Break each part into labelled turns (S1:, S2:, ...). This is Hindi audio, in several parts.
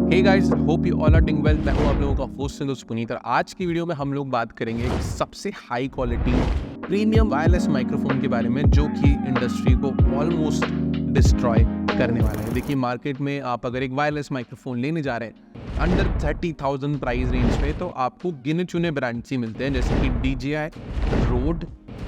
S1: Hey guys, hope you all are doing well. मैं हूं आप लोगों का होस्ट दोस्त पुनीत और आज की वीडियो में हम लोग बात करेंगे एक सबसे high quality premium wireless microphone के बारे में जो कि इंडस्ट्री को ऑलमोस्ट डिस्ट्रॉय करने वाला है। देखिए, मार्केट में आप अगर एक वायरलेस माइक्रोफोन लेने जा रहे हैं अंडर 30,000 प्राइस रेंज में, तो आपको गिने चुने ब्रांड्स ही मिलते हैं जैसे कि DJI, रोड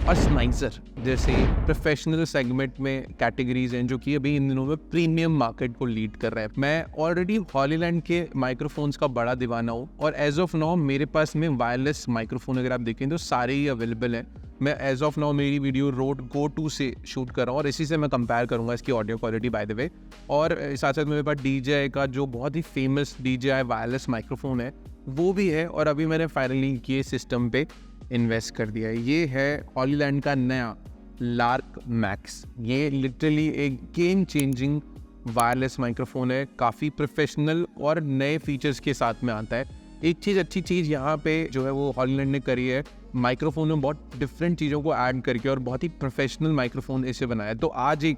S1: और स्नाइजर जैसे प्रोफेशनल सेगमेंट में कैटेगरीज हैं जो कि अभी इन दिनों में प्रीमियम मार्केट को लीड कर रहे हैं। मैं ऑलरेडी हॉलीलैंड के माइक्रोफोन्स का बड़ा दीवाना हूँ और एज ऑफ नाउ मेरे पास में वायरलेस माइक्रोफोन अगर आप देखें तो सारे ही अवेलेबल हैं। मैं एज ऑफ नाउ मेरी वीडियो रोड गो 2 से शूट कर रहा हूँ और इसी से मैं कंपेयर करूँगा इसकी audio quality by the way. और साथ साथ मेरे पास DJI का जो बहुत ही फेमस DJI वायरलेस माइक्रोफोन है वो भी है और अभी मैंने फाइनली ये सिस्टम पे इन्वेस्ट कर दिया है। ये है हॉलीलैंड का नया लार्क मैक्स। ये लिटरली एक गेम चेंजिंग वायरलेस माइक्रोफोन है, काफ़ी प्रोफेशनल और नए फीचर्स के साथ में आता है। एक अच्छी चीज़ यहाँ पे जो है वो हॉलीलैंड ने करी है, माइक्रोफोन में बहुत डिफरेंट चीज़ों को ऐड करके और बहुत ही प्रोफेशनल माइक्रोफोन इसे बनाया। तो आज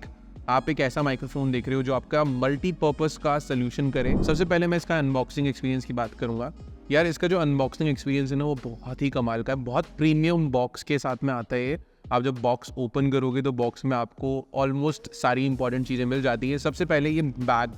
S1: आप एक ऐसा माइक्रोफोन देख रहे हो जो आपका मल्टीपर्पज़ का सोल्यूशन करे। सबसे पहले मैं इसका अनबॉक्सिंग एक्सपीरियंस की बात करूँगा। यार, इसका जो अनबॉक्सिंग एक्सपीरियंस है ना वो बहुत ही कमाल का है। बहुत प्रीमियम बॉक्स के साथ में आता है ये। आप जब बॉक्स ओपन करोगे तो बॉक्स में आपको ऑलमोस्ट सारी इंपॉर्टेंट चीज़ें मिल जाती हैं। सबसे पहले ये बैग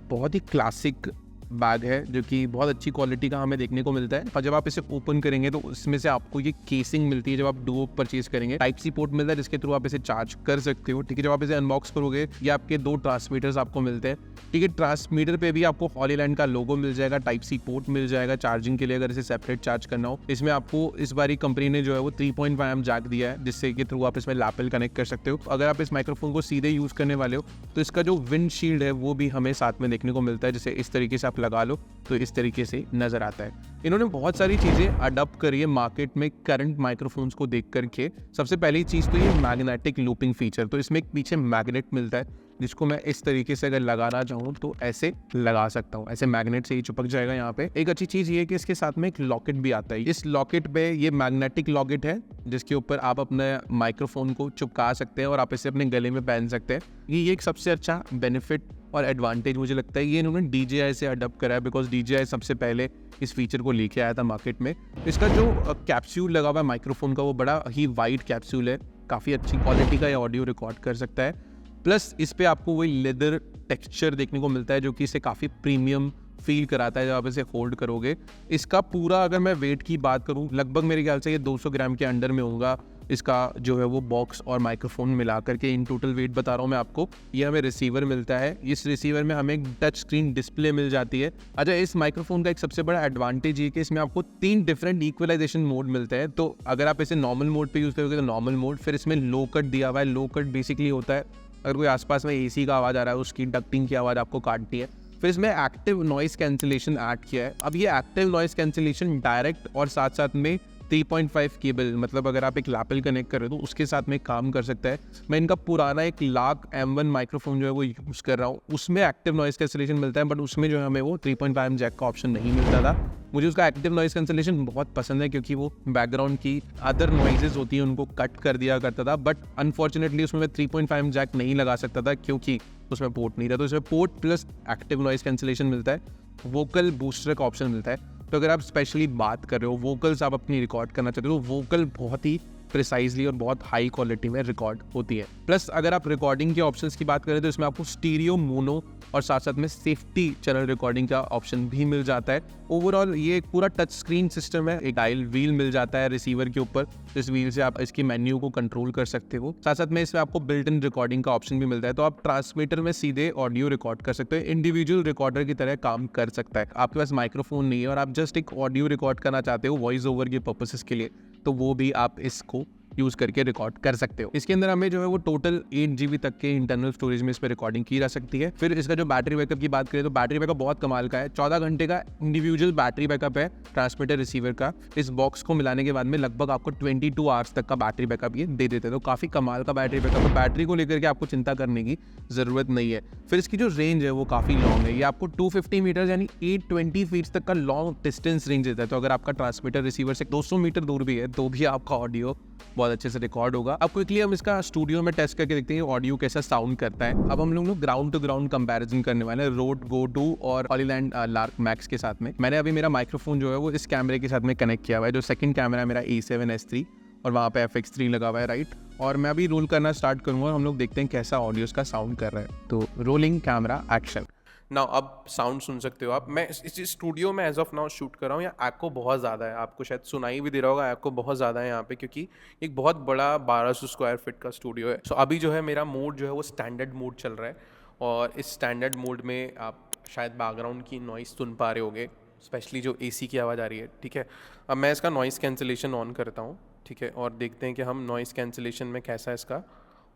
S1: बहुत ही क्लासिक बैग है जो कि बहुत अच्छी क्वालिटी का हमें देखने को मिलता है। और जब आप इसे ओपन करेंगे तो उसमें से आपको ये केसिंग मिलती है। जब आप डुओ परचेज करेंगे टाइप सी पोर्ट मिलता है जिसके थ्रू आप इसे चार्ज कर सकते हो। ठीक है, जब आप इसे अनबॉक्स करोगे ये आपके 2 ट्रांसमीटर्स आपको मिलते हैं। ठीक है, ट्रांसमीटर पे भी आपको हॉलीलैंड का लोगो मिल जाएगा, टाइप सी पोर्ट मिल जाएगा चार्जिंग के लिए अगर इसे सेपरेट चार्ज करना हो। इसमें आपको इस बारी कंपनी ने जो है वो 3.5 एम जैक दिया है जिससे के थ्रू आप इसमें लैपल कनेक्ट कर सकते हो। अगर आप इस माइक्रोफोन को सीधे यूज करने वाले हो तो इसका जो विंडशील्ड है वो भी हमें साथ में देखने को मिलता है, जिसे इस तरीके से आप लगा लो तो इस तरीके से नजर आता है। इन्होंने बहुत सारी चीजें अडॉप्ट करी है मार्केट में करंट माइक्रोफोन्स को देख करके। सबसे पहली चीज तो ये मैग्नेटिक लूपिंग फीचर। तो इसमें एक पीछे मैग्नेट मिलता है जिसको मैं इस तरीके से अगर लगाना चाहूँ तो ऐसे लगा सकता हूँ, ऐसे मैग्नेट से ही चिपक जाएगा यहाँ पे। एक अच्छी चीज ये है कि इसके साथ में एक लॉकेट भी आता है। इस लॉकेट पे ये मैग्नेटिक लॉकेट है जिसके ऊपर आप अपने माइक्रोफोन को चिपका सकते हैं और आप इसे अपने गले में पहन सकते हैं। ये एक सबसे अच्छा बेनिफिट और एडवांटेज मुझे लगता है ये इन्होंने DJI से अडॉप्ट करा है, बिकॉज DJI सबसे पहले इस फीचर को लेके आया था मार्केट में। इसका जो कैप्सूल लगा हुआ है माइक्रोफोन का वो बड़ा ही वाइड कैप्सूल है, काफ़ी अच्छी क्वालिटी का ये ऑडियो रिकॉर्ड कर सकता है। प्लस इस पे आपको वही लेदर टेक्सचर देखने को मिलता है जो कि इसे काफ़ी प्रीमियम फील कराता है जब आप इसे होल्ड करोगे। इसका पूरा अगर मैं वेट की बात करूं लगभग मेरे ख्याल से ये 200 ग्राम के अंडर में होगा। इसका जो है वो बॉक्स और माइक्रोफोन मिला करके इन टोटल वेट बता रहा हूँ मैं आपको। ये हमें रिसीवर मिलता है, इस रिसीवर में हमें एक टच स्क्रीन डिस्प्ले मिल जाती है। अच्छा, इस माइक्रोफोन का एक सबसे बड़ा एडवांटेज ये कि इसमें आपको 3 डिफरेंट इक्वलाइजेशन मोड मिलते हैं। तो अगर आप इसे नॉर्मल मोड पे यूज़ करोगे तो नॉर्मल मोड, फिर इसमें लो कट दिया हुआ है। लो कट बेसिकली होता है अगर कोई आसपास में AC का आवाज़ आ रहा है उसकी डक्टिंग की आवाज़ आपको काटनी है। फिर इसमें एक्टिव नॉइस कैंसिलेशन ऐड किया है। अब ये एक्टिव नॉइस कैंसिलेशन डायरेक्ट और साथ साथ में 3.5 केबल, मतलब अगर आप एक लैपल कनेक्ट कर रहे हो तो उसके साथ में काम कर सकता है। मैं इनका पुराना एक लार्क M1 माइक्रोफोन जो है वो यूज़ कर रहा हूँ, उसमें एक्टिव नॉइस कैंसिलेशन मिलता है, बट उसमें जो है हमें वो 3.5 एम जैक का ऑप्शन नहीं मिलता था। मुझे उसका एक्टिव नॉइस कैंसिलेशन बहुत पसंद है क्योंकि वो बैकग्राउंड की अदर नॉइजेज होती हैं उनको कट कर दिया करता था, बट अनफॉर्चुनेटली उसमें मैं 3.5 एम जैक नहीं लगा सकता था क्योंकि उसमें पोर्ट नहीं था। तो इसमें port plus active noise cancellation मिलता है, वोकल बूस्टर का ऑप्शन मिलता है। तो अगर आप स्पेशली बात कर रहे हो वोकल्स आप अपनी रिकॉर्ड करना चाहते हो तो वोकल बहुत ही प्रिसाइजली और बहुत हाई क्वालिटी में रिकॉर्ड होती है। प्लस अगर आप रिकॉर्डिंग के ऑप्शंस की बात करें तो इसमें आपको स्टीरियो, मोनो और साथ साथ में सेफ्टी चैनल रिकॉर्डिंग का ऑप्शन भी मिल जाता है। ओवरऑल ये एक पूरा टच स्क्रीन सिस्टम है। एक डायल व्हील मिल जाता है रिसीवर के ऊपर, इस व्हील से आप इसकी मेन्यू को कंट्रोल कर सकते हो। साथ साथ में इसमें आपको बिल्ट इन रिकॉर्डिंग का ऑप्शन भी मिलता है, तो आप ट्रांसमीटर में सीधे ऑडियो रिकॉर्ड कर सकते हो। इंडिविजुअल रिकॉर्डर की तरह काम कर सकता है। आपके पास माइक्रोफोन नहीं है और आप जस्ट एक ऑडियो रिकॉर्ड करना चाहते हो वॉइस ओवर के पर्पसेस के लिए, तो वो भी आप इसको यूज करके रिकॉर्ड कर सकते हो। इसके अंदर हमें जो है वो टोटल 8 GB तक के इंटरनल स्टोरेज में इस पर रिकॉर्डिंग की जा सकती है। फिर इसका जो बैटरी बैकअप की बात करें तो बैटरी बैकअप बहुत कमाल का है। 14 घंटे का इंडिविजुअल बैटरी बैकअप है ट्रांसमीटर रिसीवर का। इस बॉक्स को मिलाने के बाद में लगभग आपको 22 आवर्स तक का बैटरी बैकअप ये दे देते हैं, तो काफी कमाल का बैटरी बैकअप है। बैटरी को लेकर के आपको चिंता करने की जरूरत नहीं है। फिर इसकी जो रेंज है वो काफी लॉन्ग है। ये आपको 250 मीटर यानी 820 फीट तक का लॉन्ग डिस्टेंस रेंज देता है। तो अगर आपका ट्रांसमीटर रिसीवर से 200 मीटर दूर भी है तो भी आपका ऑडियो बहुत अच्छे से रिकॉर्ड होगा। अब क्विकली हम इसका स्टूडियो में टेस्ट करके देखते हैं ऑडियो कैसा साउंड करता है। अब हम लोग ग्राउंड टू ग्राउंड कंपैरिजन करने वाले हैं रोड गो 2 और हॉलीलैंड लार्क मैक्स के साथ में। मैंने अभी मेरा माइक्रोफोन जो है वो इस कैमरे के साथ में कनेक्ट किया हुआ है, जो सेकंड कैमरा है मेरा A7S3 और वहाँ पे FX3 लगा हुआ है, राइट। और मैं अभी रोल करना स्टार्ट करूँगा और हम लोग देखते हैं कैसा ऑडियो का साउंड कर रहा है। तो रोलिंग कैमरा एक्शन।
S2: नाउ अब साउंड सुन सकते हो आप। मैं इस स्टूडियो में एज ऑफ नाउ शूट कर रहा हूँ। यहाँ एको बहुत ज़्यादा है, आपको शायद सुनाई भी दे रहा होगा, एको बहुत ज़्यादा है यहाँ पे, क्योंकि एक बहुत बड़ा 1200 स्क्वायर फीट का स्टूडियो है। सो अभी जो है मेरा मोड जो है वो स्टैंडर्ड मोड चल रहा है, और इस स्टैंडर्ड मोड में आप शायद बैकग्राउंड की नॉइस सुन पा रहे होगे, स्पेशली जो AC की आवाज़ आ रही है, ठीक है। अब मैं इसका नॉइस कैंसिलेशन ऑन करता हूँ, ठीक है, और देखते हैं कि हम नॉइस कैंसिलेशन में कैसा इसका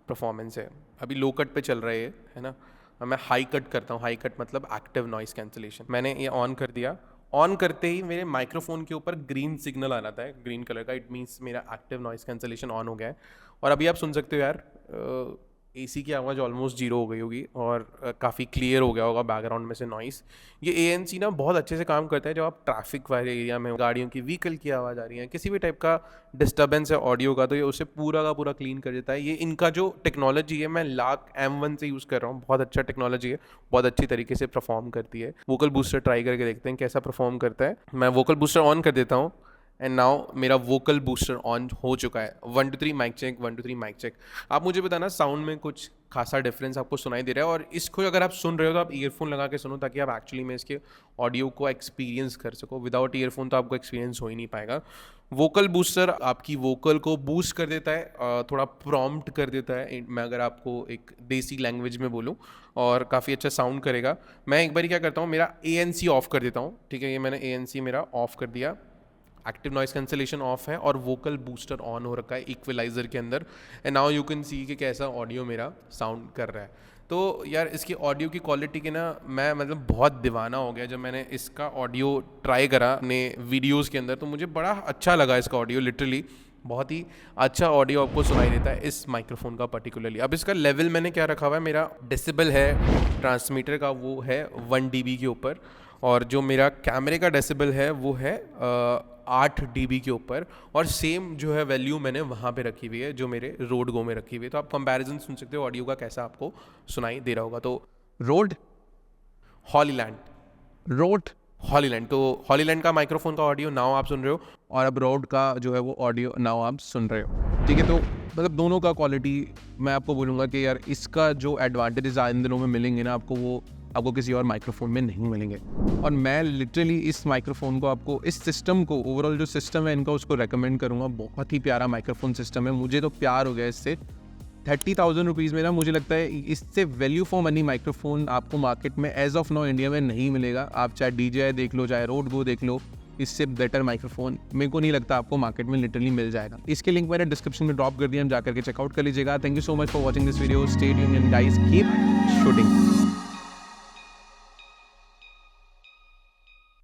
S2: परफॉर्मेंस है। अभी लो कट पे चल रहा है ना। अब मैं हाई कट करता हूँ। हाई कट मतलब एक्टिव नॉइस कैंसिलेशन। मैंने ये ऑन कर दिया। ऑन करते ही मेरे माइक्रोफोन के ऊपर ग्रीन सिग्नल आ जाता है, ग्रीन कलर का। इट मीन्स मेरा एक्टिव नॉइस कैंसिलेशन ऑन हो गया है। और अभी आप सुन सकते हो यार, AC की आवाज़ ऑलमोस्ट 0 हो गई होगी और काफ़ी क्लियर हो गया होगा बैकग्राउंड में से नॉइस। ये ANC ना बहुत अच्छे से काम करता है जब आप ट्रैफिक वाले एरिया में, गाड़ियों की व्हीकल की आवाज़ आ रही है, किसी भी टाइप का डिस्टर्बेंस है ऑडियो का, तो ये उसे पूरा का पूरा क्लीन कर देता है। ये इनका जो टेक्नोलॉजी है, मैं लाख M1 से यूज़ कर रहा हूँ। बहुत अच्छा टेक्नोलॉजी है, बहुत अच्छी तरीके से परफॉर्म करती है। वोकल बूस्टर ट्राई करके देखते हैं कैसा परफॉर्म करता है। मैं वोकल बूस्टर ऑन कर देता हूँ एंड नाउ मेरा वोकल बूस्टर ऑन हो चुका है। 1 2 3 माइक चेक, 1 2 3 माइक चेक। आप मुझे बताना साउंड में कुछ खासा डिफरेंस आपको सुनाई दे रहा है। और इसको अगर आप सुन रहे हो तो आप ईयरफोन लगा के सुनो, ताकि आप एक्चुअली में इसके ऑडियो को एक्सपीरियंस कर सको। विदाउट ईयरफोन तो आपको एक्सपीरियंस हो ही नहीं पाएगा। वोकल बूस्टर आपकी वोकल को बूस्ट कर देता है, थोड़ा प्रॉम्प्ट कर देता है, मैं अगर आपको एक देसी लैंग्वेज में बोलूँ, और काफ़ी अच्छा साउंड करेगा। मैं एक बार क्या करता हूँ, मेरा ANC ऑफ कर देता हूँ, ठीक है। ये मैंने ANC मेरा ऑफ कर दिया, एक्टिव नॉइस कैंसिलेशन ऑफ है और वोकल बूस्टर ऑन हो रखा है इक्वलाइजर के अंदर। And now you can see कि कैसा ऑडियो मेरा साउंड कर रहा है। तो यार इसकी ऑडियो की क्वालिटी के ना मैं मतलब बहुत दीवाना हो गया जब मैंने इसका ऑडियो ट्राई करा अपने वीडियोज़ के अंदर। तो मुझे बड़ा अच्छा लगा इसका ऑडियो, लिटरली बहुत ही अच्छा ऑडियो आपको सुनाई देता है इस माइक्रोफोन का पर्टिकुलरली। अब इसका लेवल मैंने क्या रखा हुआ है, मेरा डेसिबल है ट्रांसमीटर का, वो है 1 dB के ऊपर, और जो मेरा कैमरे का डेसिबल है वो है 8 dB के ऊपर। और सेम जो है वैल्यू मैंने वहाँ पे रखी हुई है जो मेरे रोड गो में रखी हुई है। तो आप कंपैरिजन सुन सकते हो ऑडियो का कैसा आपको सुनाई दे रहा होगा। तो
S1: रोड
S2: हॉलीलैंड तो हॉलीलैंड का माइक्रोफोन का ऑडियो नाउ आप सुन रहे हो,
S1: और अब रोड का जो है वो ऑडियो नाउ आप सुन रहे हो, ठीक है। तो मतलब दोनों का क्वालिटी मैं आपको बोलूँगा कि यार इसका जो एडवांटेजेस इन दिनों में मिलेंगे ना आपको, आपको किसी और माइक्रोफोन में नहीं मिलेंगे। और मैं लिटरली इस माइक्रोफोन को, आपको इस सिस्टम को, ओवरऑल जो सिस्टम है इनका, उसको रेकमेंड करूँगा। बहुत ही प्यारा माइक्रोफोन सिस्टम है, मुझे तो प्यार हो गया इससे। 30,000 रुपीज़ में ना मुझे लगता है इससे वैल्यू फॉर मनी माइक्रोफोन आपको मार्केट में एज ऑफ नाउ इंडिया में नहीं मिलेगा। आप चाहे DJI देख लो, चाहे रोड गो देख लो, इससे बेटर माइक्रोफोन मेरे को नहीं लगता आपको मार्केट में लिटरली मिल जाएगा। इसके लिंक मैंने डिस्क्रिप्शन में ड्रॉप कर दिया, हम जाकर के चेकआउट कर लीजिएगा। Thank you so much for watching this video. Stay tuned and guys, keep shooting.